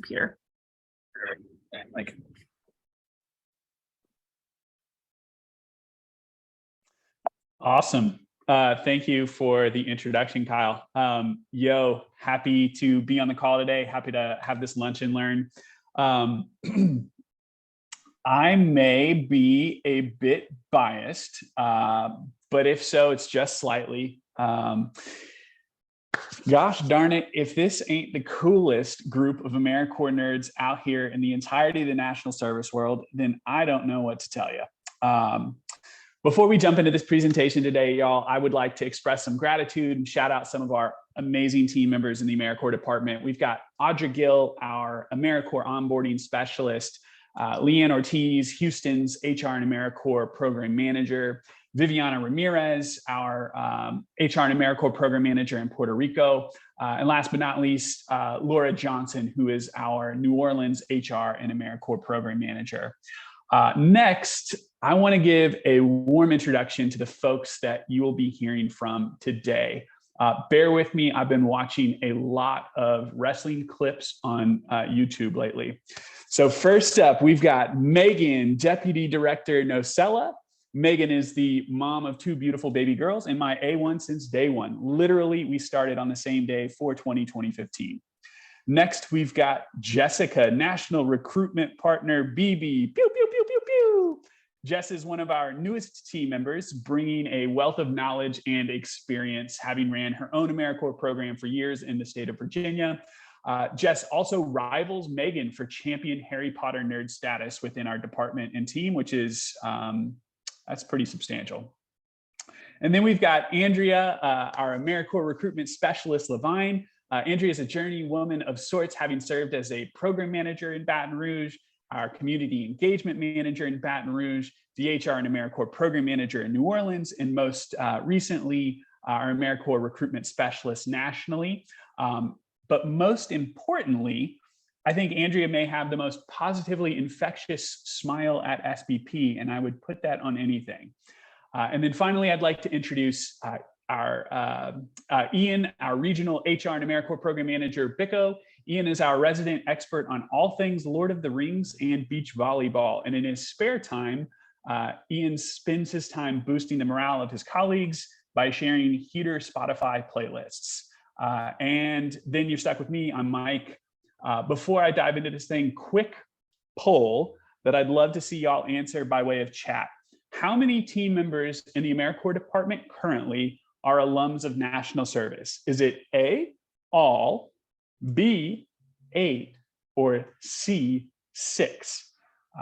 here. Awesome. Thank you for the introduction, Kyle. Happy to be on the call today. Happy to have this lunch and learn. I may be a bit biased, but if so, it's just slightly. Gosh darn it, if this ain't the coolest group of AmeriCorps nerds out here in the entirety of the national service world, then I don't know what to tell you. Before we jump into this presentation today, y'all, I would like to express some gratitude and shout out some of our amazing team members in the AmeriCorps department. We've got Audra Gill, our AmeriCorps onboarding specialist, Leanne Ortiz, Houston's HR and AmeriCorps program manager, Viviana Ramirez, our HR and AmeriCorps program manager in Puerto Rico, and last but not least, Laura Johnson, who is our New Orleans HR and AmeriCorps program manager. Next, I want to give a warm introduction to the folks that you will be hearing from today. Bear with me, I've been watching a lot of wrestling clips on YouTube lately. So first up, we've got Megan, Deputy Director Nocella. Megan is the mom of 2 beautiful baby girls and my A1 since day one. Literally, we started on the same day, 4/20/2015. Next, we've got Jessica, National Recruitment Partner, BB. Pew, pew, pew, pew, pew. Jess is one of our newest team members, bringing a wealth of knowledge and experience, having ran her own AmeriCorps program for years in the state of Virginia. Jess also rivals Megan for champion Harry Potter nerd status within our department and team, which is, that's pretty substantial. And then we've got Andrea, our AmeriCorps recruitment specialist, Levine. Andrea is a journeywoman of sorts, having served as a program manager in Baton Rouge, our community engagement manager in Baton Rouge, the HR and AmeriCorps program manager in New Orleans, and most recently, our AmeriCorps recruitment specialist nationally. But most importantly, I think Andrea may have the most positively infectious smile at SBP, and I would put that on anything. And then finally, I'd like to introduce Ian, our regional HR and AmeriCorps program manager, Bicco. Ian is our resident expert on all things Lord of the Rings and beach volleyball. And in his spare time, Ian spends his time boosting the morale of his colleagues by sharing heater Spotify playlists. And then you're stuck with me. I'm Mike. Before I dive into this thing, quick poll that I'd love to see y'all answer by way of chat. How many team members in the AmeriCorps department currently are alums of national service? Is it A, all, B, 8, or C, 6?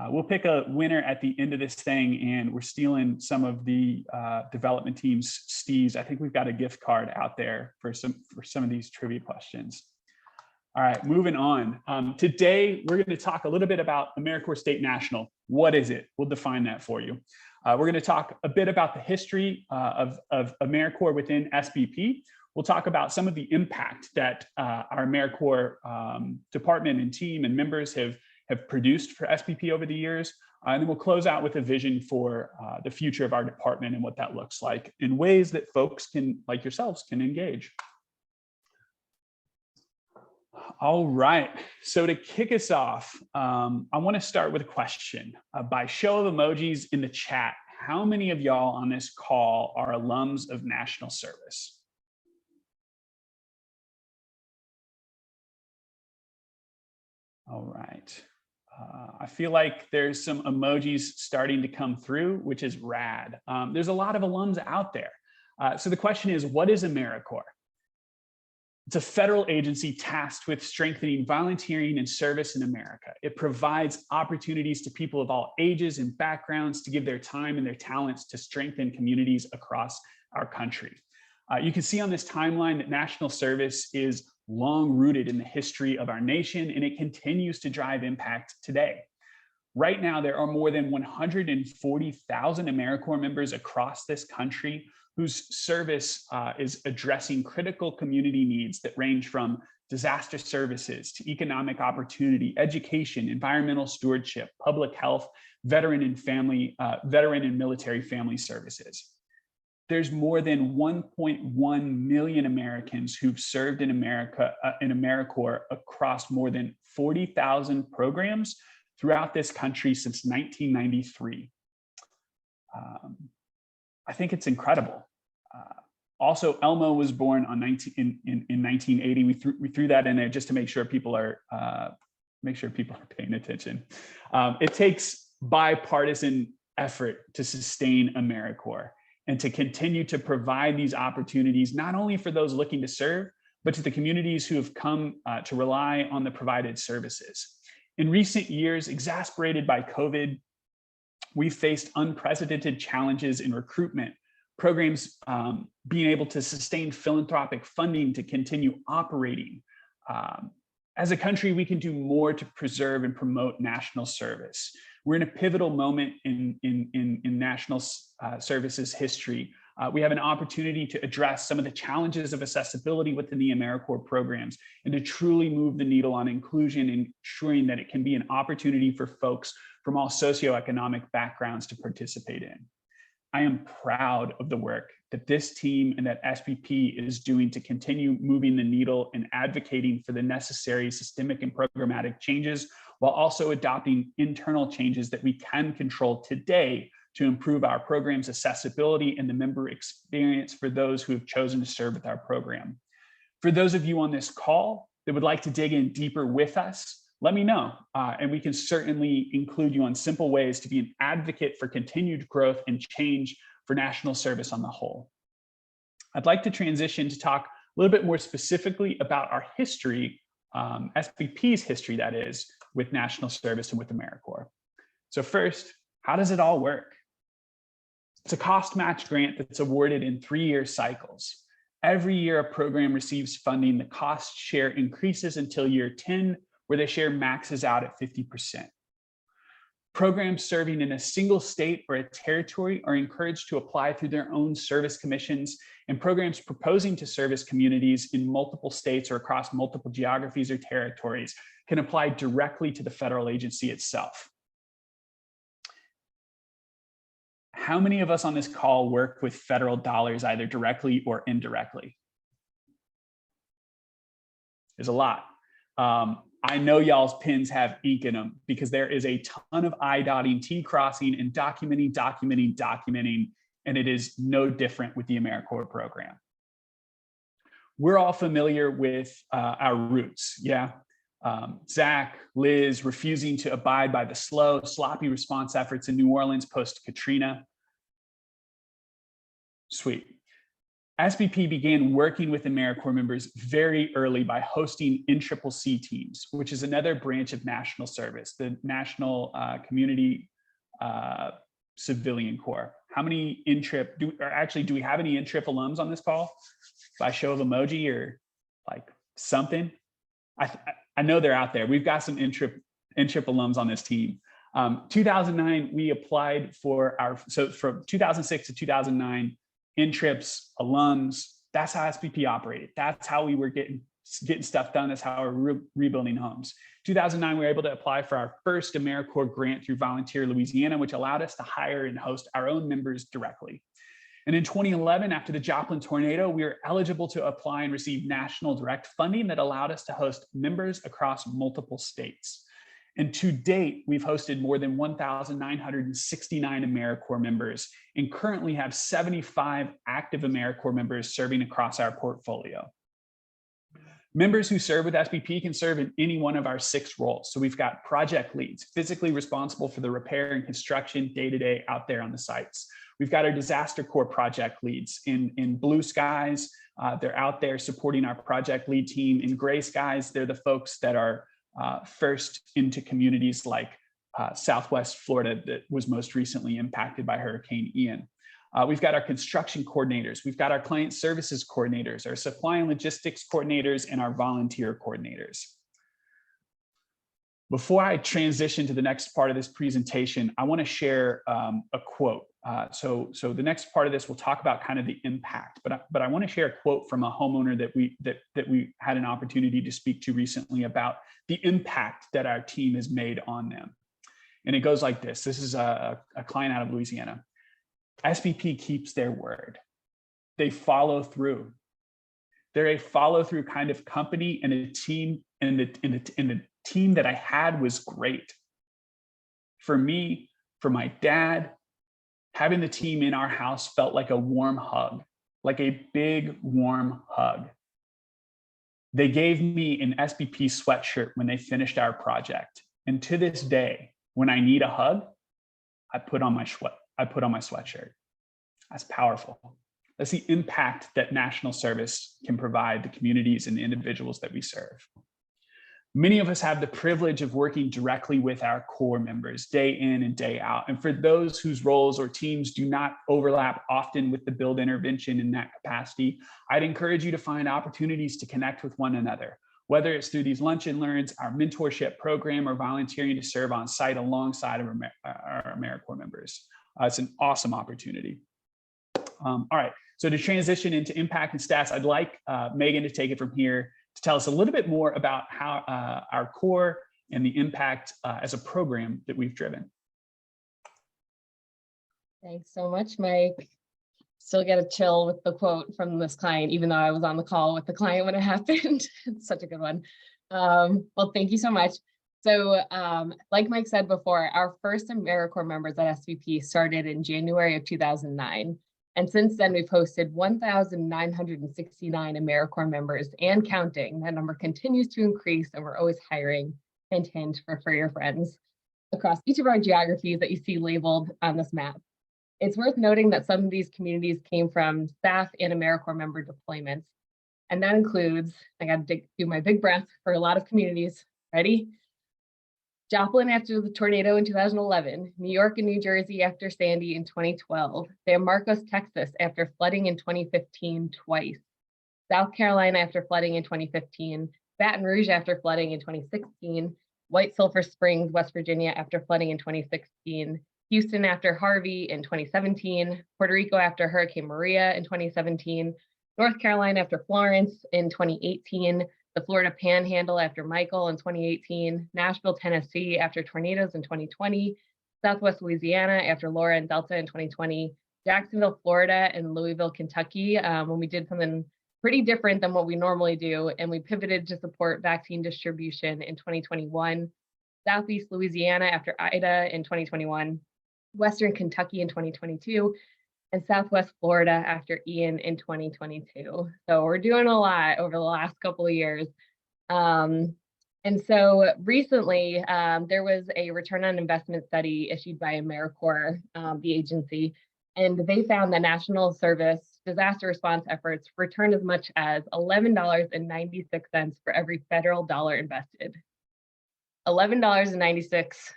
We'll pick a winner at the end of this thing, and we're stealing some of the development team's steves. I think we've got a gift card out there for some of these trivia questions. All right, moving on. Today, we're going to talk a little bit about AmeriCorps State National. What is it? We'll define that for you. We're going to talk a bit about the history of AmeriCorps within SBP. We'll talk about some of the impact that our AmeriCorps department and team and members have produced for SBP over the years. And then we'll close out with a vision for the future of our department and what that looks like in ways that folks can, like yourselves, can engage. All right, so to kick us off, I want to start with a question. By show of emojis in the chat, how many of y'all on this call are alums of national service? All right. I feel like there's some emojis starting to come through, which is rad. There's a lot of alums out there. So the question is, what is AmeriCorps? It's a federal agency tasked with strengthening volunteering and service in America. It provides opportunities to people of all ages and backgrounds to give their time and their talents to strengthen communities across our country. You can see on this timeline that national service is long rooted in the history of our nation, and it continues to drive impact today. Right now, there are more than 140,000 AmeriCorps members across this country whose service is addressing critical community needs that range from disaster services to economic opportunity, education, environmental stewardship, public health, veteran and military family services. there's more than 1.1 million Americans who've served in America, in AmeriCorps across more than 40,000 programs throughout this country since 1993. I think it's incredible. Also, Elmo was born on in 1980. We threw that in there just to make sure people are paying attention. It takes bipartisan effort to sustain AmeriCorps and to continue to provide these opportunities, not only for those looking to serve, but to the communities who have come to rely on the provided services. In recent years, exasperated by COVID, we've faced unprecedented challenges in recruitment, programs being able to sustain philanthropic funding to continue operating. As a country, we can do more to preserve and promote national service. We're in a pivotal moment in national services history. We have an opportunity to address some of the challenges of accessibility within the AmeriCorps programs and to truly move the needle on inclusion, ensuring that it can be an opportunity for folks from all socioeconomic backgrounds to participate in. I am proud of the work that this team and that SBP is doing to continue moving the needle and advocating for the necessary systemic and programmatic changes, while also adopting internal changes that we can control today to improve our program's accessibility and the member experience for those who have chosen to serve with our program. For those of you on this call that would like to dig in deeper with us, let me know, and we can certainly include you on simple ways to be an advocate for continued growth and change for national service on the whole. I'd like to transition to talk a little bit more specifically about our history, SBP's history, that is, with national service and with AmeriCorps. So first, how does it all work? It's a cost-matched grant that's awarded in 3-year cycles. Every year a program receives funding, the cost share increases until year 10, where the share maxes out at 50%. Programs serving in a single state or a territory are encouraged to apply through their own service commissions, and programs proposing to service communities in multiple states or across multiple geographies or territories can apply directly to the federal agency itself. How many of us on this call work with federal dollars, either directly or indirectly? There's a lot. I know y'all's pins have ink in them because there is a ton of I dotting, T crossing, and documenting, and it is no different with the AmeriCorps program. We're all familiar with our roots, yeah? Zach, Liz refusing to abide by the slow, sloppy response efforts in New Orleans post-Katrina. Sweet. SBP began working with AmeriCorps members very early by hosting NCCC teams, which is another branch of national service, the National Community Civilian Corps. How many NCCC, do we have any NCCC alums on this call? By show of emoji or like something? I know they're out there. We've got some NCCC alums on this team. 2009, we applied for so from 2006 to 2009, NCCC alums, that's how SBP operated. That's how we were getting stuff done. That's how we're rebuilding homes. 2009, we were able to apply for our first AmeriCorps grant through Volunteer Louisiana, which allowed us to hire and host our own members directly. And in 2011, after the Joplin tornado, we were eligible to apply and receive national direct funding that allowed us to host members across multiple states. And to date, we've hosted more than 1,969 AmeriCorps members and currently have 75 active AmeriCorps members serving across our portfolio. Members who serve with SBP can serve in any one of our 6 roles. So we've got project leads, physically responsible for the repair and construction day-to-day out there on the sites. We've got our disaster corps project leads in blue skies. They're out there supporting our project lead team. In gray skies, they're the folks that are first into communities like Southwest Florida that was most recently impacted by Hurricane Ian. We've got our construction coordinators. We've got our client services coordinators, our supply and logistics coordinators, and our volunteer coordinators. Before I transition to the next part of this presentation, I want to share a quote. So the next part of this, we'll talk about kind of the impact, but I want to share a quote from a homeowner that we had an opportunity to speak to recently about the impact that our team has made on them. And it goes like this. This is a client out of Louisiana. SBP keeps their word. they follow through. They're a follow through kind of company, and a team, and the team that I had was great. For me, for my dad, having the team in our house felt like a warm hug, like a big warm hug. They gave me an SBP sweatshirt when they finished our project. And to this day, when I need a hug, I put on my sweatshirt. That's powerful. That's the impact that national service can provide the communities and the individuals that we serve. Many of us have the privilege of working directly with our Corps members day in and day out. And for those whose roles or teams do not overlap often with the build intervention in that capacity, I'd encourage you to find opportunities to connect with one another, whether it's through these lunch and learns, our mentorship program, or volunteering to serve on site alongside of our AmeriCorps members. It's an awesome opportunity. All right, so to transition into impact and stats, I'd like Megan to take it from here to tell us a little bit more about how our Corps and the impact as a program that we've driven. Thanks so much, Mike. Still get a chill with the quote from this client, even though I was on the call with the client when it happened. It's such a good one. Well, thank you so much. So like Mike said before, our first AmeriCorps members at SBP started in January of 2009. And since then, we've hosted 1,969 AmeriCorps members and counting. That number continues to increase, and we're always hiring. Hint, hint, for your friends across each of our geographies that you see labeled on this map. It's worth noting that some of these communities came from staff and AmeriCorps member deployments. And that includes, I got to do my big breath for a lot of communities. Ready? Joplin after the tornado in 2011, New York and New Jersey after Sandy in 2012, San Marcos, Texas after flooding in 2015 twice, South Carolina after flooding in 2015, Baton Rouge after flooding in 2016, White Sulphur Springs, West Virginia after flooding in 2016, Houston after Harvey in 2017, Puerto Rico after Hurricane Maria in 2017, North Carolina after Florence in 2018, the Florida Panhandle after Michael in 2018, Nashville, Tennessee after tornadoes in 2020, Southwest Louisiana after Laura and Delta in 2020, Jacksonville, Florida, and Louisville, Kentucky, when we did something pretty different than what we normally do, and we pivoted to support vaccine distribution in 2021, Southeast Louisiana after Ida in 2021, Western Kentucky in 2022, and Southwest Florida after Ian in 2022. So we're doing a lot over the last couple of years. And so recently, there was a return on investment study issued by AmeriCorps, the agency, and they found that national service disaster response efforts returned as much as $11.96 for every federal dollar invested. $11.96.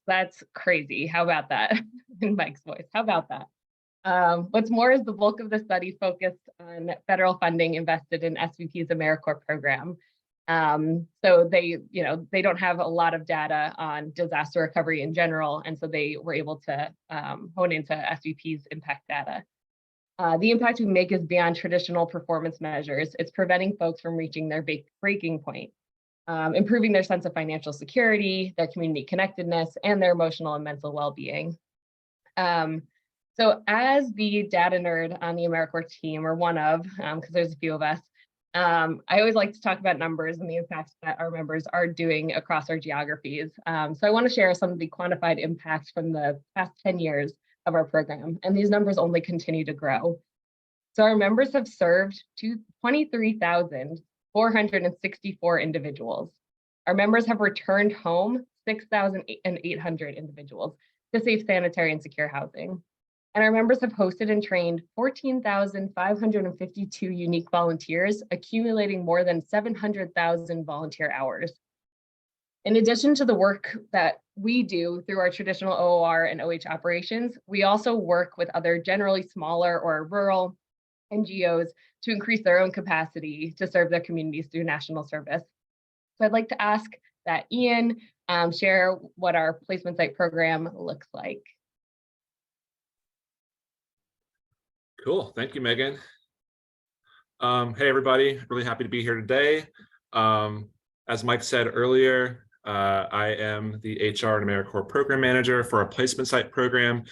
That's crazy. How about that? In Mike's voice, how about that? What's more is the bulk of the study focused on federal funding invested in SBP's AmeriCorps program. So they don't have a lot of data on disaster recovery in general, and so they were able to hone into SBP's impact data. The impact we make is beyond traditional performance measures. It's preventing folks from reaching their breaking point, improving their sense of financial security, their community connectedness, and their emotional and mental well-being. So as the data nerd on the AmeriCorps team, or one of, because there's a few of us, I always like to talk about numbers and the impacts that our members are doing across our geographies. So I want to share some of the quantified impacts from the past 10 years of our program, and these numbers only continue to grow. So our members have served 23,464 individuals. Our members have returned home 6,800 individuals to safe, sanitary, and secure housing. And our members have hosted and trained 14,552 unique volunteers, accumulating more than 700,000 volunteer hours. In addition to the work that we do through our traditional OOR and OH operations, we also work with other generally smaller or rural NGOs to increase their own capacity to serve their communities through national service. So I'd like to ask that Ian share what our placement site program looks like. Cool, thank you, Megan. Hey everybody, really happy to be here today. As Mike said earlier, I am the HR and AmeriCorps program manager for our placement site program.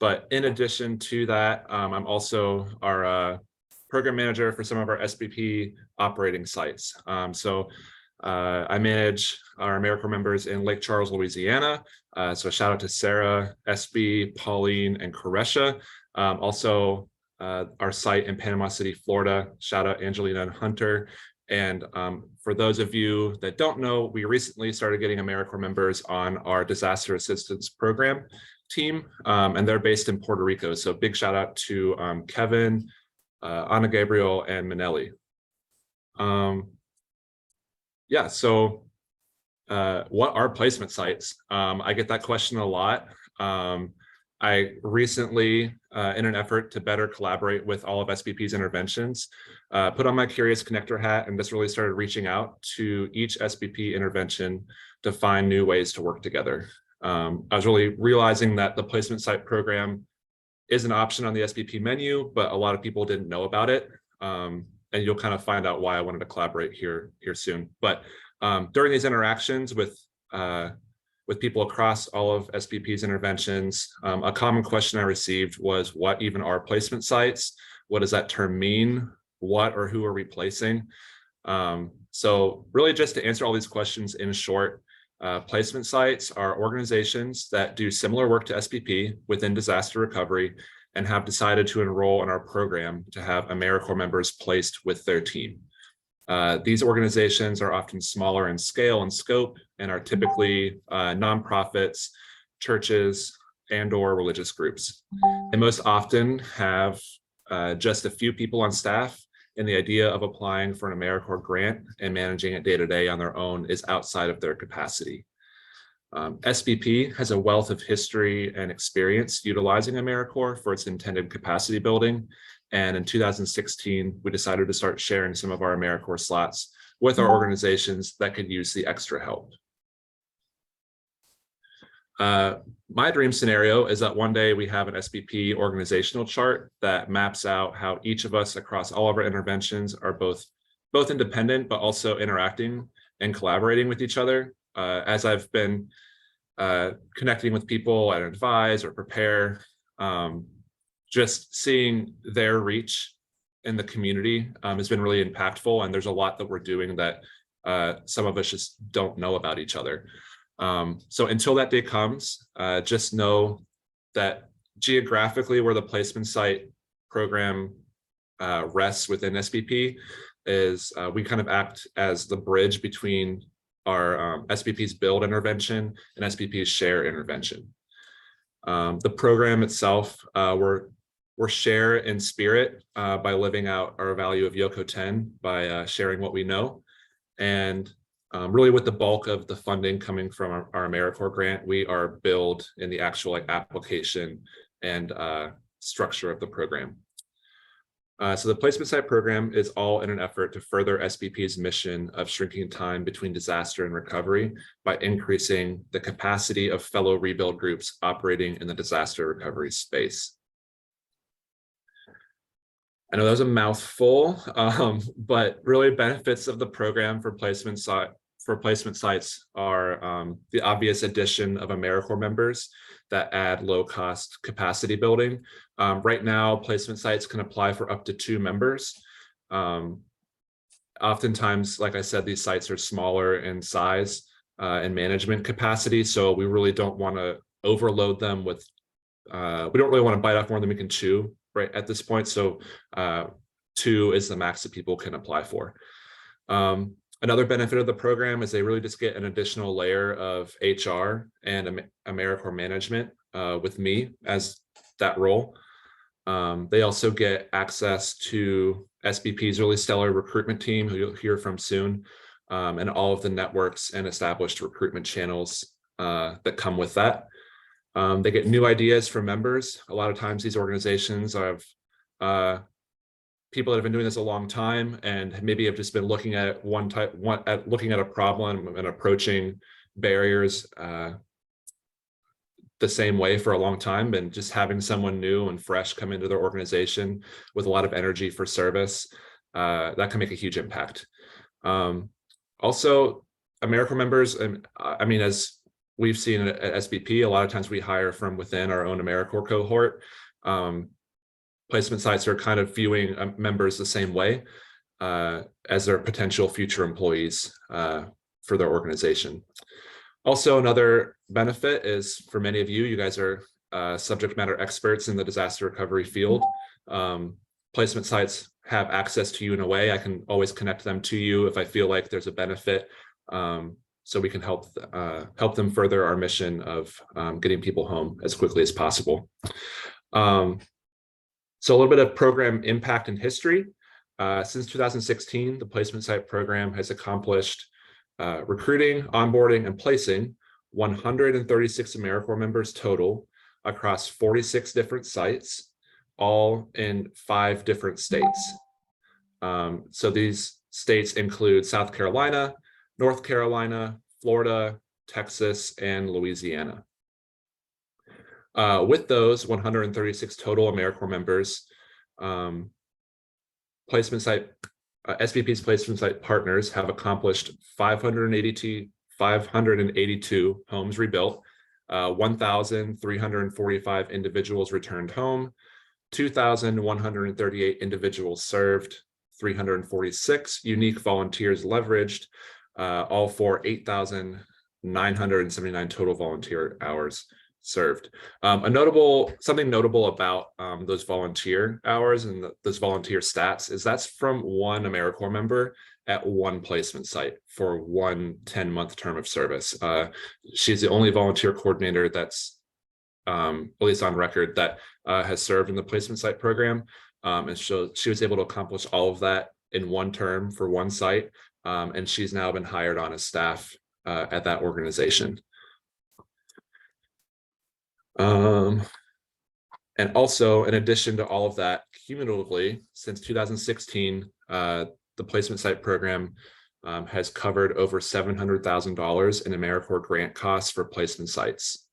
But in addition to that, I'm also our program manager for some of our SBP operating sites. I manage our AmeriCorps members in Lake Charles, Louisiana. So shout out to Sarah, SB, Pauline, and Koresha. Also, our site in Panama City, Florida. Shout out Angelina and Hunter. And for those of you that don't know, we recently started getting AmeriCorps members on our disaster assistance program team, and they're based in Puerto Rico. So big shout out to Kevin, Ana Gabriel, and Manelli. Yeah, so what are placement sites? I get that question a lot. I recently, in an effort to better collaborate with all of SBP's interventions, put on my Curious Connector hat and just really started reaching out to each SBP intervention to find new ways to work together. I was really realizing that the placement site program is an option on the SBP menu, but a lot of people didn't know about it. And you'll kind of find out why I wanted to collaborate here soon. But during these interactions with people across all of SBP's interventions, a common question I received was, what even are placement sites? What does that term mean? What or who are we placing? So really just to answer all these questions in short, placement sites are organizations that do similar work to SBP within disaster recovery and have decided to enroll in our program to have AmeriCorps members placed with their team. These organizations are often smaller in scale and scope and are typically nonprofits, churches, and/or religious groups. They most often have just a few people on staff, and the idea of applying for an AmeriCorps grant and managing it day to day on their own is outside of their capacity. SBP has a wealth of history and experience utilizing AmeriCorps for its intended capacity building. And in 2016, we decided to start sharing some of our AmeriCorps slots with our organizations that could use the extra help. My dream scenario is that one day we have an SBP organizational chart that maps out how each of us across all of our interventions are both independent, but also interacting and collaborating with each other. As I've been connecting with people and advise or prepare, just seeing their reach in the community has been really impactful. And there's a lot that we're doing that some of us just don't know about each other. So until that day comes, just know that geographically where the placement site program rests within SBP is we kind of act as the bridge between our SBP's build intervention and SBP's share intervention. The program itself, we're share in spirit by living out our value of Yoko 10 by sharing what we know. And really with the bulk of the funding coming from our AmeriCorps grant, we are build in the actual application and structure of the program. So the placement site program is all in an effort to further SBP's mission of shrinking time between disaster and recovery by increasing the capacity of fellow rebuild groups operating in the disaster recovery space. I know that was a mouthful, but really benefits of the program for placement sites are the obvious addition of AmeriCorps members that add low-cost capacity building. Right now, placement sites can apply for up to 2 members. Oftentimes, like I said, these sites are smaller in size and management capacity, so we really don't want to overload them with, we don't really want to bite off more than we can chew right at this point. So 2 is the max that people can apply for. Another benefit of the program is they really just get an additional layer of HR and AmeriCorps management with me as that role. They also get access to SBP's really stellar recruitment team, who you'll hear from soon, and all of the networks and established recruitment channels that come with that. They get new ideas from members. A lot of times these organizations have people that have been doing this a long time and maybe have just been looking at looking at a problem and approaching barriers the same way for a long time, and just having someone new and fresh come into their organization with a lot of energy for service, that can make a huge impact. Also, AmeriCorps members, and I mean, as we've seen at SBP, a lot of times we hire from within our own AmeriCorps cohort. placement sites are kind of viewing members the same way as their potential future employees for their organization. Also, another benefit is for many of you, you guys are subject matter experts in the disaster recovery field. Placement sites have access to you in a way. I can always connect them to you if I feel like there's a benefit, so we can help them further our mission of getting people home as quickly as possible. So a little bit of program impact and history. Since 2016, the placement site program has accomplished recruiting, onboarding, and placing 136 AmeriCorps members total across 46 different sites, all in 5 different states. So these states include South Carolina, North Carolina, Florida, Texas, and Louisiana. With those 136 total AmeriCorps members, placement site SBP's placement site partners have accomplished 582 homes rebuilt, 1,345 individuals returned home, 2,138 individuals served, 346 unique volunteers leveraged, all for 8,979 total volunteer hours served. Something notable about those volunteer hours and those volunteer stats is that's from one AmeriCorps member at one placement site for one 10-month term of service. She's the only volunteer coordinator that's at least on record that has served in the placement site program, and so she was able to accomplish all of that in one term for one site, and she's now been hired on as staff at that organization. And also, in addition to all of that, cumulatively, since 2016, the placement site program has covered over $700,000 in AmeriCorps grant costs for placement sites.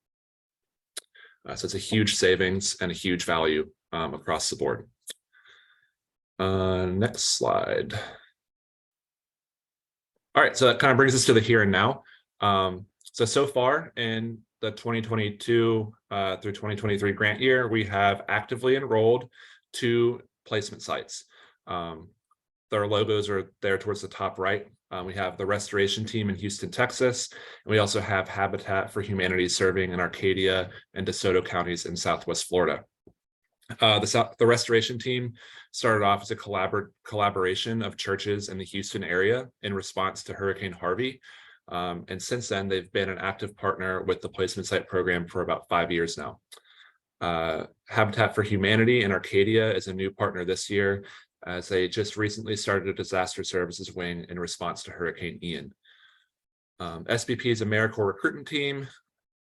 So it's a huge savings and a huge value across the board. Next slide. All right, so that kind of brings us to the here and now. So far in the 2022 through 2023 grant year, we have actively enrolled 2 placement sites. Their logos are there towards the top right. We have the restoration team in Houston, Texas, and we also have Habitat for Humanity serving in Arcadia and DeSoto counties in Southwest Florida. The restoration team started off as a collaboration of churches in the Houston area in response to Hurricane Harvey. And since then, they've been an active partner with the placement site program for about 5 years now. Habitat for Humanity in Arcadia is a new partner this year, as they just recently started a disaster services wing in response to Hurricane Ian. SBP's AmeriCorps recruitment team,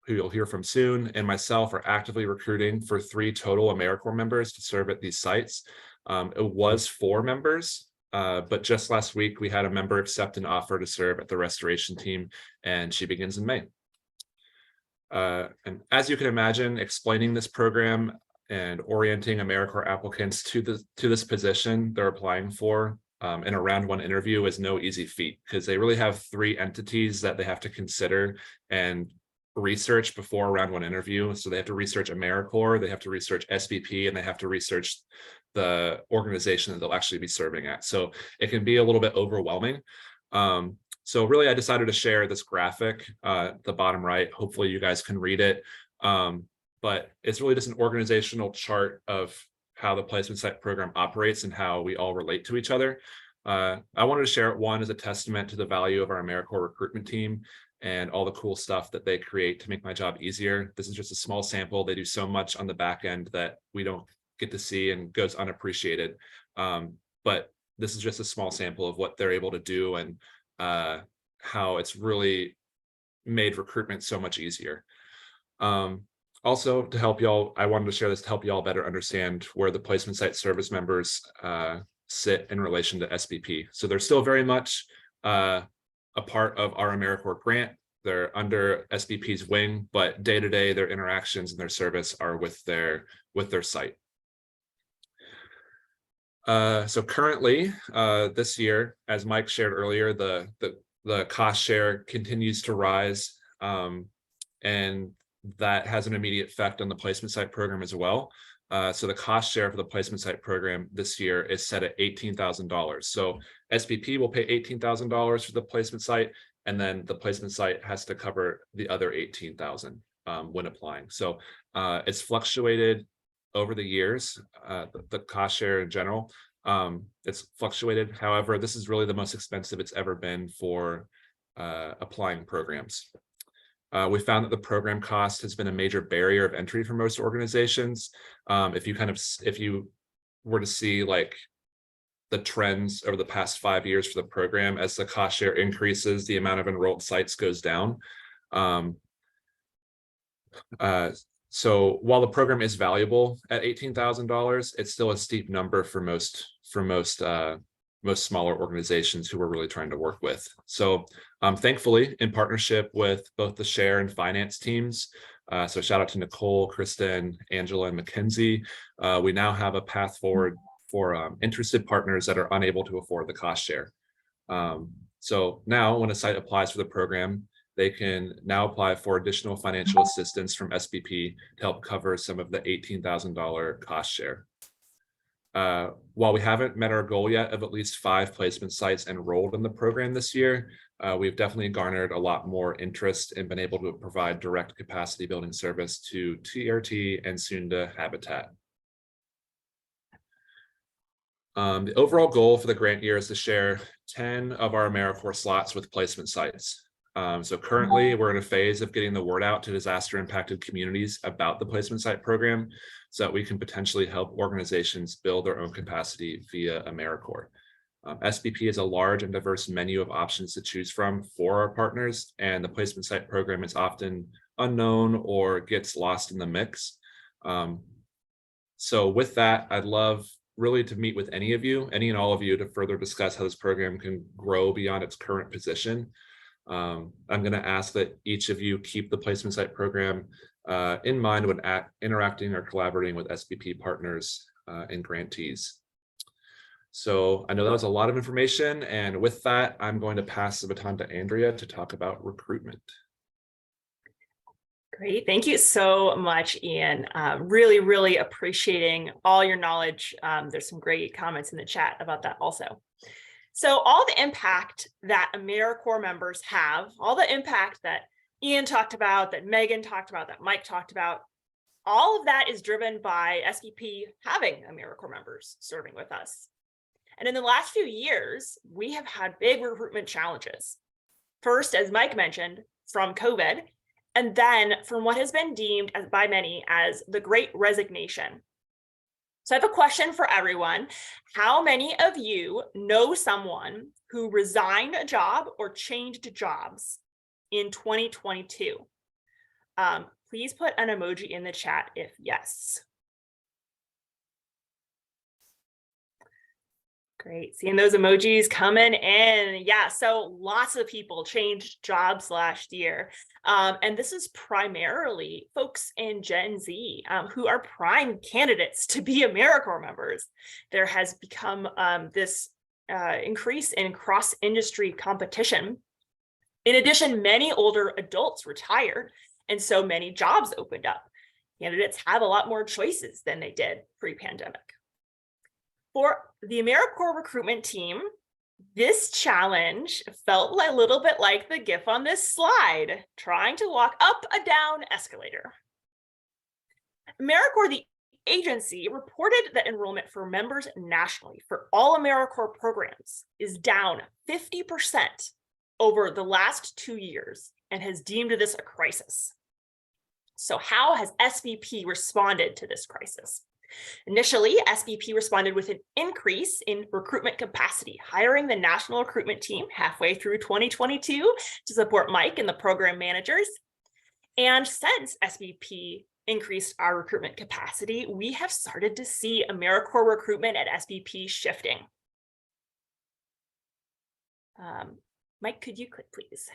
who you'll hear from soon, and myself are actively recruiting for 3 total AmeriCorps members to serve at these sites. It was 4 members. But just last week, we had a member accept an offer to serve at the restoration team, and she begins in May. And as you can imagine, explaining this program and orienting AmeriCorps applicants to this position they're applying for in a round 1 interview is no easy feat, because they really have 3 entities that they have to consider and research before a round 1 interview. So they have to research AmeriCorps, they have to research SBP, and they have to research the organization that they'll actually be serving at. So it can be a little bit overwhelming. So really, I decided to share this graphic at the bottom right. Hopefully you guys can read it. But it's really just an organizational chart of how the placement site program operates and how we all relate to each other. I wanted to share it, one, as a testament to the value of our AmeriCorps recruitment team and all the cool stuff that they create to make my job easier. This is just a small sample. They do so much on the back end that we don't get to see and goes unappreciated. But this is just a small sample of what they're able to do and how it's really made recruitment so much easier. Also, to help y'all, I wanted to share this to help y'all better understand where the placement site service members sit in relation to SBP. So they're still very much a part of our AmeriCorps grant. They're under SBP's wing, but day to day, their interactions and their service are with their site. So currently, this year, as Mike shared earlier, the cost share continues to rise, and that has an immediate effect on the placement site program as well. So the cost share for the placement site program this year is set at $18,000. So SBP will pay $18,000 for the placement site, and then the placement site has to cover the other $18,000 when applying. So it's fluctuated over the years, the cost share in general. It's fluctuated. However, this is really the most expensive it's ever been for applying programs. We found that the program cost has been a major barrier of entry for most organizations. If you were to see like the trends over the past 5 years for the program, as the cost share increases, the amount of enrolled sites goes down. So while the program is valuable at $18,000, it's still a steep number for most smaller organizations who we're really trying to work with. So thankfully, in partnership with both the share and finance teams, so shout out to Nicole, Kristen, Angela, and Mackenzie, we now have a path forward for interested partners that are unable to afford the cost share. So now when a site applies for the program, they can now apply for additional financial assistance from SBP to help cover some of the $18,000 cost share. While we haven't met our goal yet of at least 5 placement sites enrolled in the program this year, we've definitely garnered a lot more interest and been able to provide direct capacity building service to TRT and soon to Habitat. The overall goal for the grant year is to share 10 of our AmeriCorps slots with placement sites. So currently we're in a phase of getting the word out to disaster impacted communities about the placement site program so that we can potentially help organizations build their own capacity via AmeriCorps. SBP is a large and diverse menu of options to choose from for our partners, and the placement site program is often unknown or gets lost in the mix. So with that, I'd love really to meet with any and all of you to further discuss how this program can grow beyond its current position. I'm going to ask that each of you keep the placement site program in mind when interacting or collaborating with SBP partners and grantees. So I know that was a lot of information, and with that, I'm going to pass the baton to Andrea to talk about recruitment. Great. Thank you so much, Ian. Really, really appreciating all your knowledge. There's some great comments in the chat about that also. So all the impact that AmeriCorps members have, all the impact that Ian talked about, that Megan talked about, that Mike talked about, all of that is driven by SBP having AmeriCorps members serving with us. And in the last few years, we have had big recruitment challenges. First, as Mike mentioned, from COVID, and then from what has been deemed by many as the Great Resignation. So I have a question for everyone. How many of you know someone who resigned a job or changed jobs in 2022? Please put an emoji in the chat if yes. Great, seeing those emojis coming in. Yeah, so lots of people changed jobs last year. And this is primarily folks in Gen Z who are prime candidates to be AmeriCorps members. There has become this increase in cross-industry competition. In addition, many older adults retired, and so many jobs opened up. Candidates have a lot more choices than they did pre-pandemic. For the AmeriCorps recruitment team, this challenge felt a little bit like the GIF on this slide, trying to walk up a down escalator. AmeriCorps, the agency, reported that enrollment for members nationally for all AmeriCorps programs is down 50% over the last 2 years and has deemed this a crisis. So how has SBP responded to this crisis? Initially, SBP responded with an increase in recruitment capacity, hiring the national recruitment team halfway through 2022 to support Mike and the program managers. And since SBP increased our recruitment capacity, we have started to see AmeriCorps recruitment at SBP shifting. Mike, could you click, please?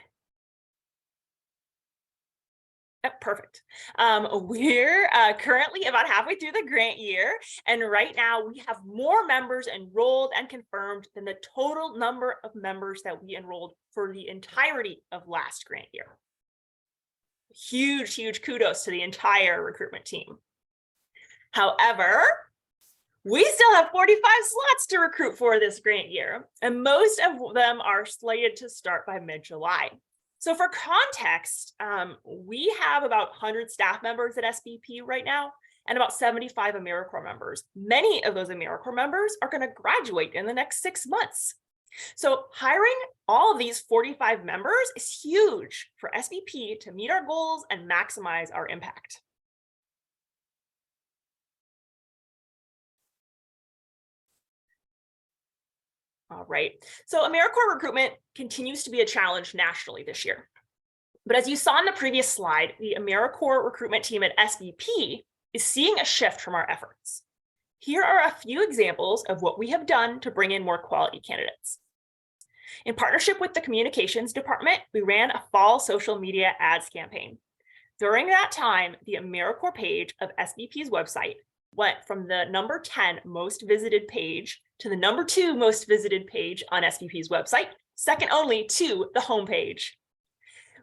Oh, perfect. We're currently about halfway through the grant year, and right now we have more members enrolled and confirmed than the total number of members that we enrolled for the entirety of last grant year. Huge, huge kudos to the entire recruitment team. However, we still have 45 slots to recruit for this grant year, and most of them are slated to start by mid-July. So for context, we have about 100 staff members at SBP right now, and about 75 AmeriCorps members. Many of those AmeriCorps members are going to graduate in the next 6 months. So hiring all of these 45 members is huge for SBP to meet our goals and maximize our impact. All right, so AmeriCorps recruitment continues to be a challenge nationally this year. But as you saw in the previous slide, the AmeriCorps recruitment team at SBP is seeing a shift from our efforts. Here are a few examples of what we have done to bring in more quality candidates. In partnership with the communications department, we ran a fall social media ads campaign. During that time, the AmeriCorps page of SBP's website went from the number 10 most visited page to the number 2 most visited page on SBP's website, second only to the homepage.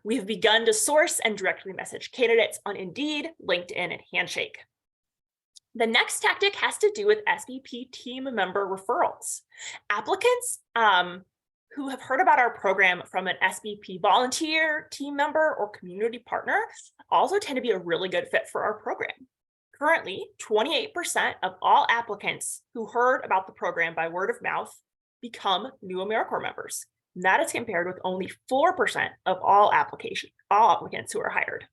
We have begun to source and directly message candidates on Indeed, LinkedIn, and Handshake. The next tactic has to do with SBP team member referrals. Applicants who have heard about our program from an SBP volunteer, team member, or community partner also tend to be a really good fit for our program. Currently, 28% of all applicants who heard about the program by word of mouth become new AmeriCorps members. And that is compared with only 4% of all applicants who are hired.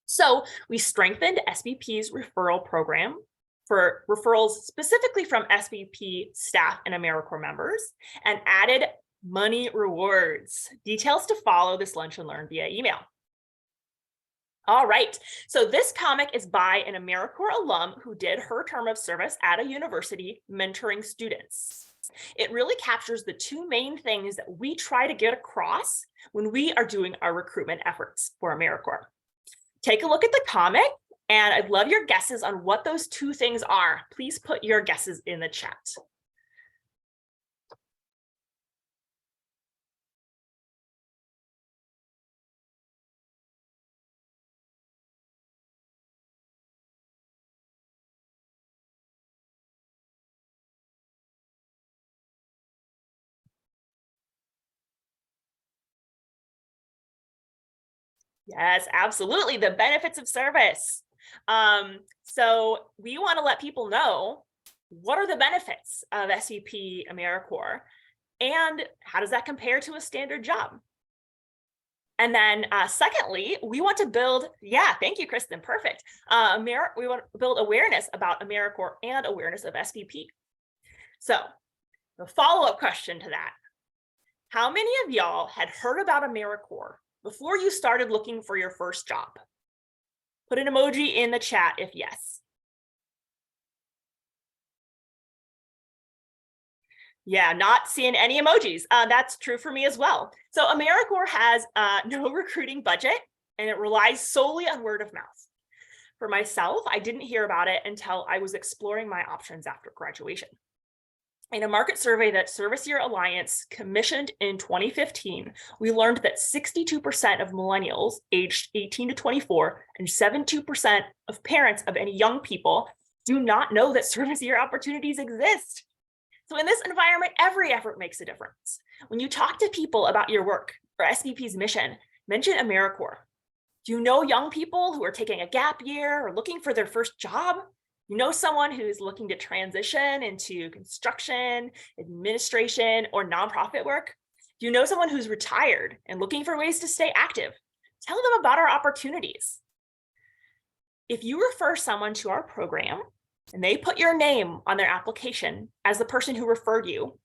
So we strengthened SBP's referral program for referrals specifically from SBP staff and AmeriCorps members, and added money rewards. Details to follow this lunch and learn via email. All right, so this comic is by an AmeriCorps alum who did her term of service at a university mentoring students. It really captures the two main things that we try to get across when we are doing our recruitment efforts for AmeriCorps. Take a look at the comic, and I'd love your guesses on what those two things are. Please put your guesses in the chat. Yes, absolutely. The benefits of service. So we want to let people know what are the benefits of SBP AmeriCorps and how does that compare to a standard job? And then secondly, we want to build, thank you, Kristen, perfect. We want to build awareness about AmeriCorps and awareness of SBP. So the follow-up question to that, how many of y'all had heard about AmeriCorps before you started looking for your first job? Put an emoji in the chat if yes. Yeah, not seeing any emojis. That's true for me as well. So AmeriCorps has no recruiting budget, and it relies solely on word of mouth. For myself, I didn't hear about it until I was exploring my options after graduation. In a market survey that Service Year Alliance commissioned in 2015, we learned that 62% of millennials aged 18 to 24 and 72% of parents of any young people do not know that service year opportunities exist. So in this environment, every effort makes a difference. When you talk to people about your work or SBP's mission, mention AmeriCorps. Do you know young people who are taking a gap year or looking for their first job? You know someone who's looking to transition into construction, administration, or nonprofit work? Do you know someone who's retired and looking for ways to stay active? Tell them about our opportunities. If you refer someone to our program and they put your name on their application as the person who referred you,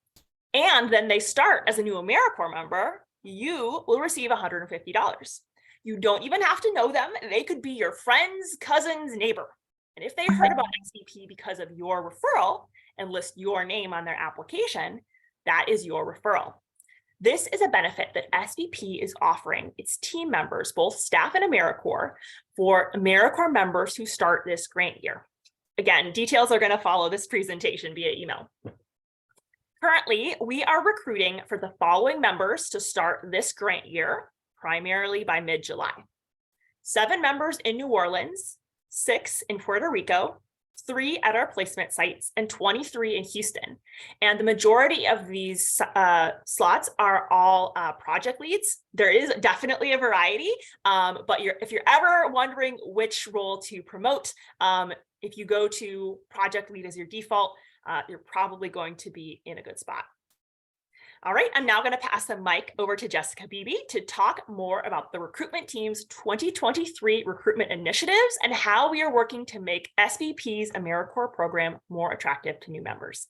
and then they start as a new AmeriCorps member, you will receive $150. You don't even have to know them. They could be your friend's cousin's neighbor. And if they heard about SBP because of your referral and list your name on their application, that is your referral. This is a benefit that SBP is offering its team members, both staff and AmeriCorps, for AmeriCorps members who start this grant year. Again, details are going to follow this presentation via email. Currently, we are recruiting for the following members to start this grant year, primarily by mid-July. 7 members in New Orleans, 6 in Puerto Rico, 3 at our placement sites and 23 in Houston. And the majority of these slots are all project leads. There is definitely a variety, but if you're ever wondering which role to promote, if you go to project lead as your default, you're probably going to be in a good spot. All right, I'm now going to pass the mic over to Jessica Beebe to talk more about the recruitment team's 2023 recruitment initiatives and how we are working to make SBP's AmeriCorps program more attractive to new members.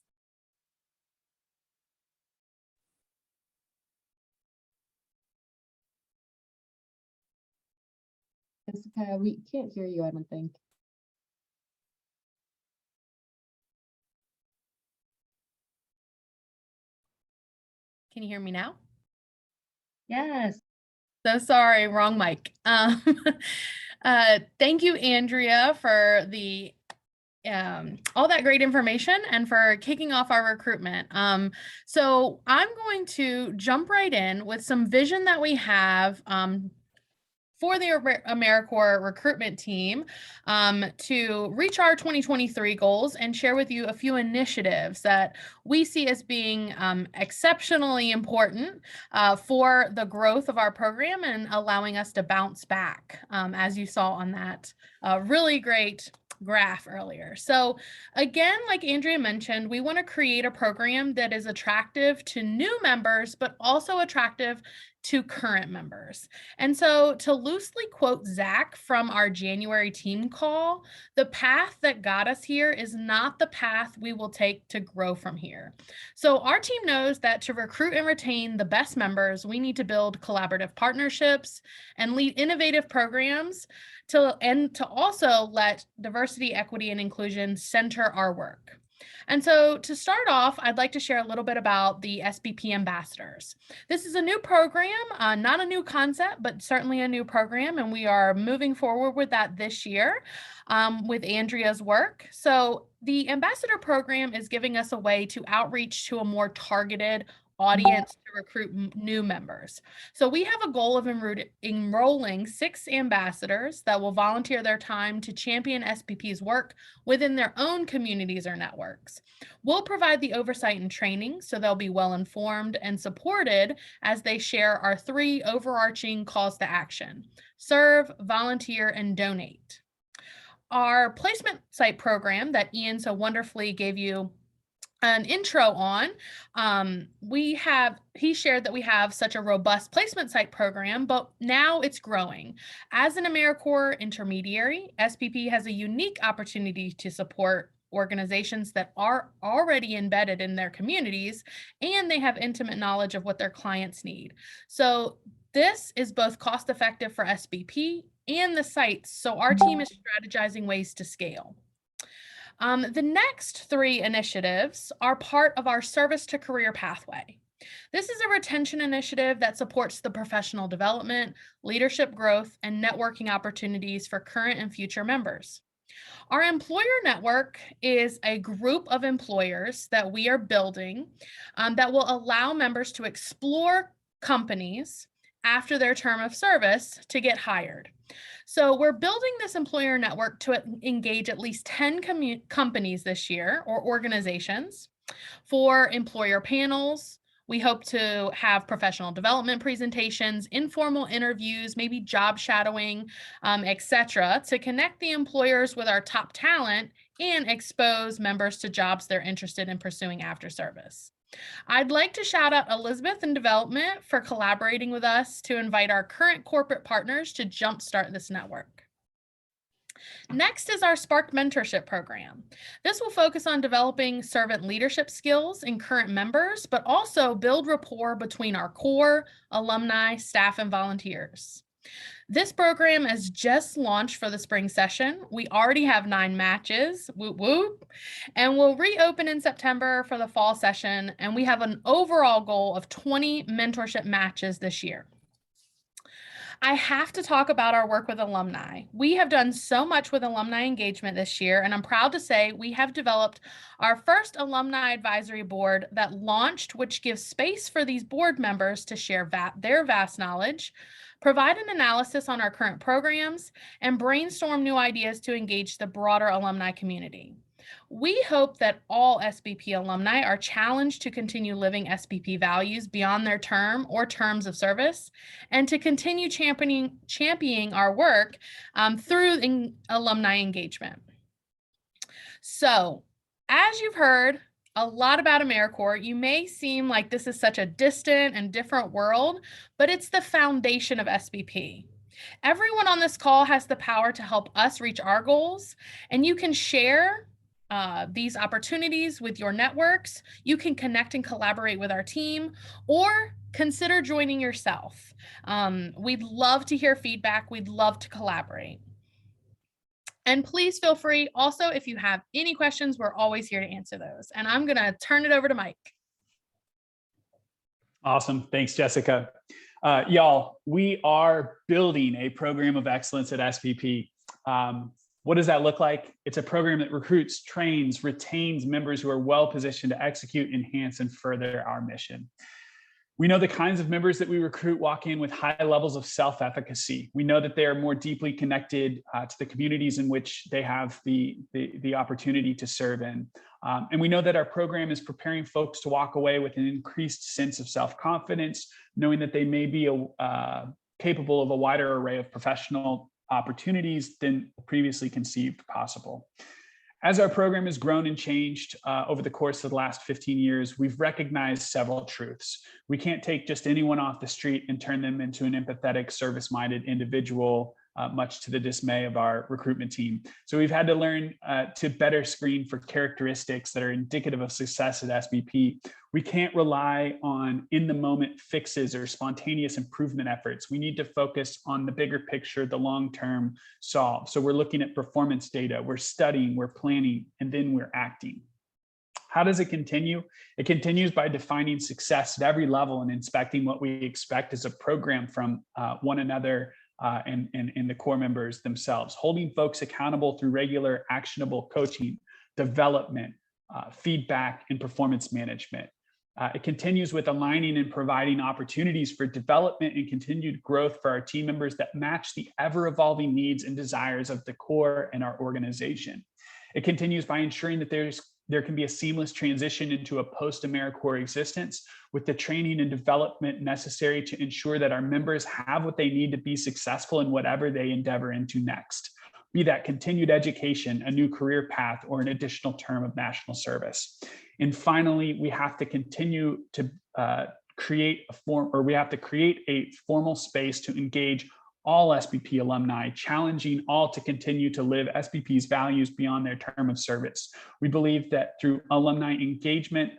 Jessica, we can't hear you, I don't think. Can you hear me now? Yes. So sorry, wrong mic. Thank you, Andrea, for the all that great information and for kicking off our recruitment. So I'm going to jump right in with some vision that we have for the AmeriCorps recruitment team to reach our 2023 goals and share with you a few initiatives that we see as being exceptionally important for the growth of our program and allowing us to bounce back, as you saw on that really great graph earlier. So again, like Andrea mentioned, we want to create a program that is attractive to new members, but also attractive to current members. And so to loosely quote Zach from our January team call, the path that got us here is not the path we will take to grow from here. So our team knows that to recruit and retain the best members, we need to build collaborative partnerships and lead innovative programs to also let diversity, equity, and inclusion center our work. And so to start off, I'd like to share a little bit about the SBP ambassadors. This is a new program, not a new concept, but certainly a new program, and we are moving forward with that this year with Andrea's work. So the ambassador program is giving us a way to outreach to a more targeted audience to recruit new members. So we have a goal of enrolling 6 ambassadors that will volunteer their time to champion SBP's work within their own communities or networks. We'll provide the oversight and training so they'll be well informed and supported as they share our 3 overarching calls to action: serve, volunteer, and donate. Our placement site program that Ian so wonderfully gave you an intro on, he shared that we have such a robust placement site program, but now it's growing. As an AmeriCorps intermediary, SBP has a unique opportunity to support organizations that are already embedded in their communities, and they have intimate knowledge of what their clients need. So this is both cost effective for SBP and the sites, so our team is strategizing ways to scale. The next 3 initiatives are part of our service to career pathway. This is a retention initiative that supports the professional development, leadership growth, and networking opportunities for current and future members. Our employer network is a group of employers that we are building that will allow members to explore companies after their term of service to get hired. So we're building this employer network to engage at least 10 companies this year, or organizations, for employer panels. We hope to have professional development presentations, informal interviews, maybe job shadowing, etc., to connect the employers with our top talent and expose members to jobs they're interested in pursuing after service. I'd like to shout out Elizabeth in development for collaborating with us to invite our current corporate partners to jumpstart this network. Next is our Spark Mentorship Program. This will focus on developing servant leadership skills in current members, but also build rapport between our core, alumni, staff, and volunteers. This program has just launched for the spring session. We already have 9 matches, whoop whoop, and we'll reopen in September for the fall session, and we have an overall goal of 20 mentorship matches this year. I have to talk about our work with alumni. We have done so much with alumni engagement this year, and I'm proud to say we have developed our first alumni advisory board that launched, which gives space for these board members to share their vast knowledge, provide an analysis on our current programs, and brainstorm new ideas to engage the broader alumni community. We hope that all SBP alumni are challenged to continue living SBP values beyond their term or terms of service, and to continue championing our work through alumni engagement. So, as you've heard a lot about AmeriCorps, you may seem like this is such a distant and different world, but it's the foundation of SBP. Everyone on this call has the power to help us reach our goals, and you can share these opportunities with your networks. You can connect and collaborate with our team, or consider joining yourself. We'd love to hear feedback. We'd love to collaborate. And please feel free. Also, if you have any questions, we're always here to answer those. And I'm going to turn it over to Mike. Awesome. Thanks, Jessica. Y'all, we are building a program of excellence at SBP. What does that look like? It's a program that recruits, trains, retains members who are well positioned to execute, enhance, and further our mission. We know the kinds of members that we recruit walk in with high levels of self-efficacy. We know that they are more deeply connected to the communities in which they have the opportunity to serve in. And we know that our program is preparing folks to walk away with an increased sense of self-confidence, knowing that they may be capable of a wider array of professional opportunities than previously conceived possible. As our program has grown and changed over the course of the last 15 years, we've recognized several truths. We can't take just anyone off the street and turn them into an empathetic, service-minded individual, much to the dismay of our recruitment team. So we've had to learn to better screen for characteristics that are indicative of success at SBP. We can't rely on in-the-moment fixes or spontaneous improvement efforts. We need to focus on the bigger picture, the long-term solve. So we're looking at performance data, we're studying, we're planning, and then we're acting. How does it continue? It continues by defining success at every level and inspecting what we expect as a program from one another and the core members themselves, holding folks accountable through regular actionable coaching, development, feedback, and performance management. It continues with aligning and providing opportunities for development and continued growth for our team members that match the ever-evolving needs and desires of the core and our organization. It continues by ensuring that there can be a seamless transition into a post-AmeriCorps existence with the training and development necessary to ensure that our members have what they need to be successful in whatever they endeavor into next, be that continued education, a new career path, or an additional term of national service. And finally, we have to continue to create a formal space to engage all SBP alumni, challenging all to continue to live SBP's values beyond their term of service. We believe that through alumni engagement,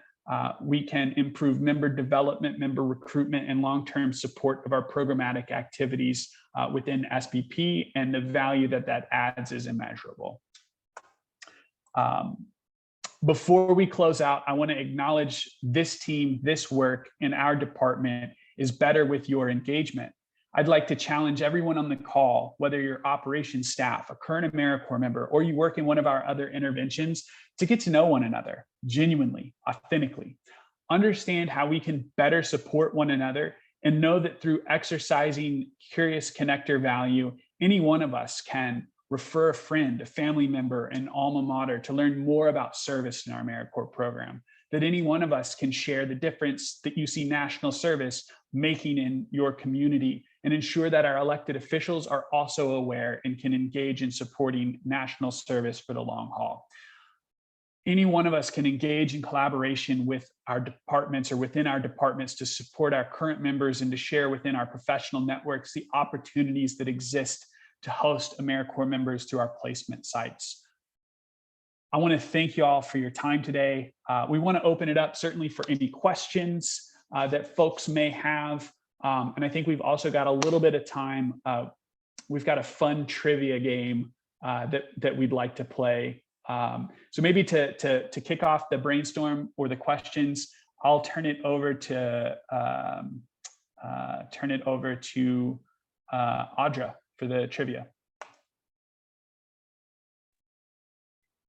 we can improve member development, member recruitment, and long-term support of our programmatic activities within SBP, and the value that that adds is immeasurable. Before we close out, I want to acknowledge this team, this work in our department is better with your engagement. I'd like to challenge everyone on the call, whether you're operations staff, a current AmeriCorps member, or you work in one of our other interventions, to get to know one another genuinely, authentically. Understand how we can better support one another, and know that through exercising curious connector value, any one of us can refer a friend, a family member, an alma mater to learn more about service in our AmeriCorps program. That any one of us can share the difference that you see national service making in your community, and ensure that our elected officials are also aware and can engage in supporting national service for the long haul. Any one of us can engage in collaboration with our departments or within our departments to support our current members and to share within our professional networks the opportunities that exist to host AmeriCorps members through our placement sites. I want to thank you all for your time today. We want to open it up certainly for any questions that folks may have. And I think we've also got a little bit of time. We've got a fun trivia game that we'd like to play. So maybe to kick off the brainstorm or the questions, I'll turn it over to Audra for the trivia.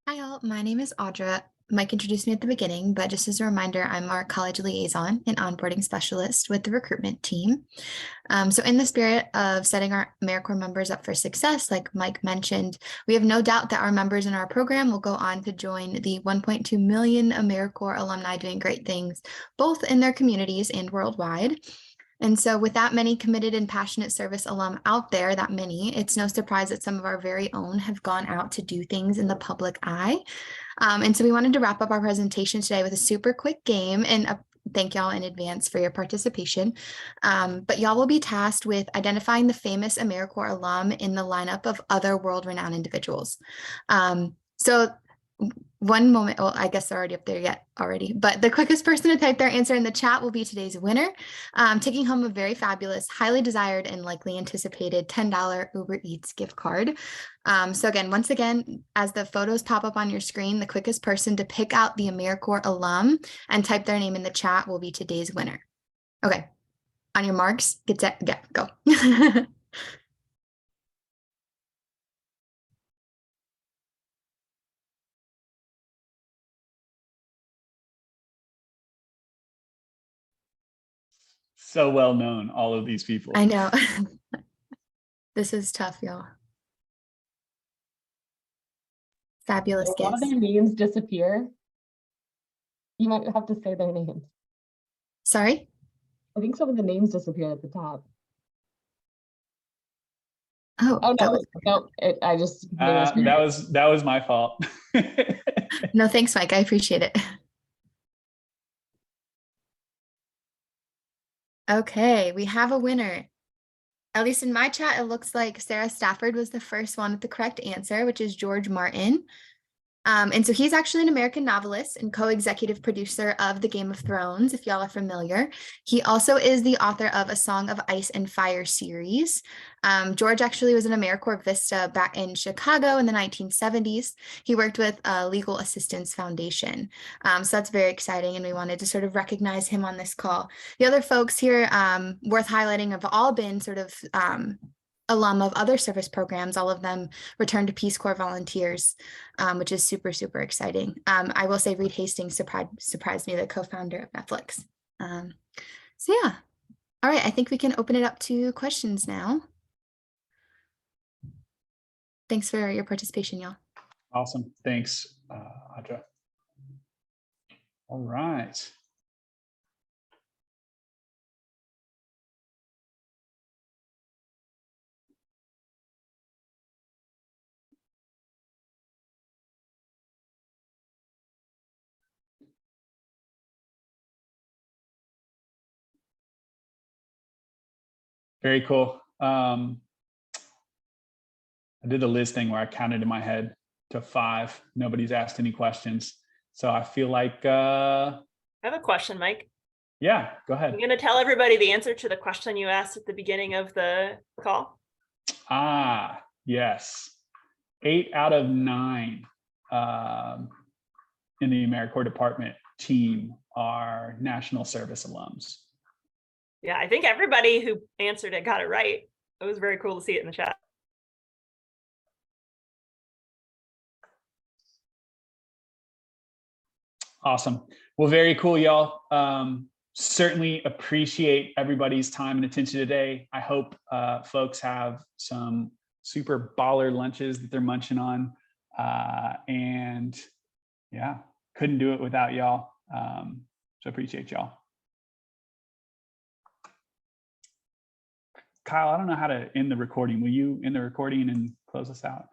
Hi all, my name is Audra. Mike introduced me at the beginning, but just as a reminder, I'm our college liaison and onboarding specialist with the recruitment team. So in the spirit of setting our AmeriCorps members up for success, like Mike mentioned, we have no doubt that our members in our program will go on to join the 1.2 million AmeriCorps alumni doing great things, both in their communities and worldwide. And so with that many committed and passionate service alum out there, that many, it's no surprise that some of our very own have gone out to do things in the public eye. And so we wanted to wrap up our presentation today with a super quick game, and thank y'all in advance for your participation. But y'all will be tasked with identifying the famous AmeriCorps alum in the lineup of other world-renowned individuals. So one moment, well, I guess they're already up there already, but the quickest person to type their answer in the chat will be today's winner, taking home a very fabulous, highly desired, and likely anticipated $10 Uber Eats gift card. So again, once again, as the photos pop up on your screen, the quickest person to pick out the AmeriCorps alum and type their name in the chat will be today's winner. Okay, on your marks, get set, go. So well known, all of these people. I know. This is tough, y'all. Fabulous A lot of gifts. their names disappear. You might have to say their names. Sorry? I think some of the names disappear at the top. Oh, Oh that no, was no, I just that was my fault. no, thanks, Mike. I appreciate it. Okay, we have a winner. At least in my chat, it looks like Sarah Stafford was the first one with the correct answer, which is George Martin. And so he's actually an American novelist and co-executive producer of the Game of Thrones, if y'all are familiar. He also is the author of A Song of Ice and Fire series. George actually was an AmeriCorps Vista back in Chicago in the 1970s. He worked with Legal Assistance Foundation. So that's very exciting, and we wanted to sort of recognize him on this call. The other folks here worth highlighting have all been sort of alum of other service programs. All of them returned to Peace Corps volunteers, which is super, super exciting. I will say Reed Hastings surprised me, the co-founder of Netflix. So yeah, all right, I think we can open it up to questions now. Thanks for your participation, y'all. Awesome, thanks, Audra. All right. Very cool. I did a Liz thing where I counted in my head to 5. Nobody's asked any questions. So I feel like, I have a question, Mike. yeah, go ahead. I'm going to tell everybody the answer to the question you asked at the beginning of the call. Ah, yes. 8 out of 9 in the AmeriCorps department team are national service alums. Yeah, I think everybody who answered it got it right. It was very cool to see it in the chat. Awesome. Well, very cool, y'all. Certainly appreciate everybody's time and attention today. I hope folks have some super baller lunches that they're munching on. And yeah, couldn't do it without y'all. So appreciate y'all. Kyle, I don't know how to end the recording. Will you end the recording and close us out?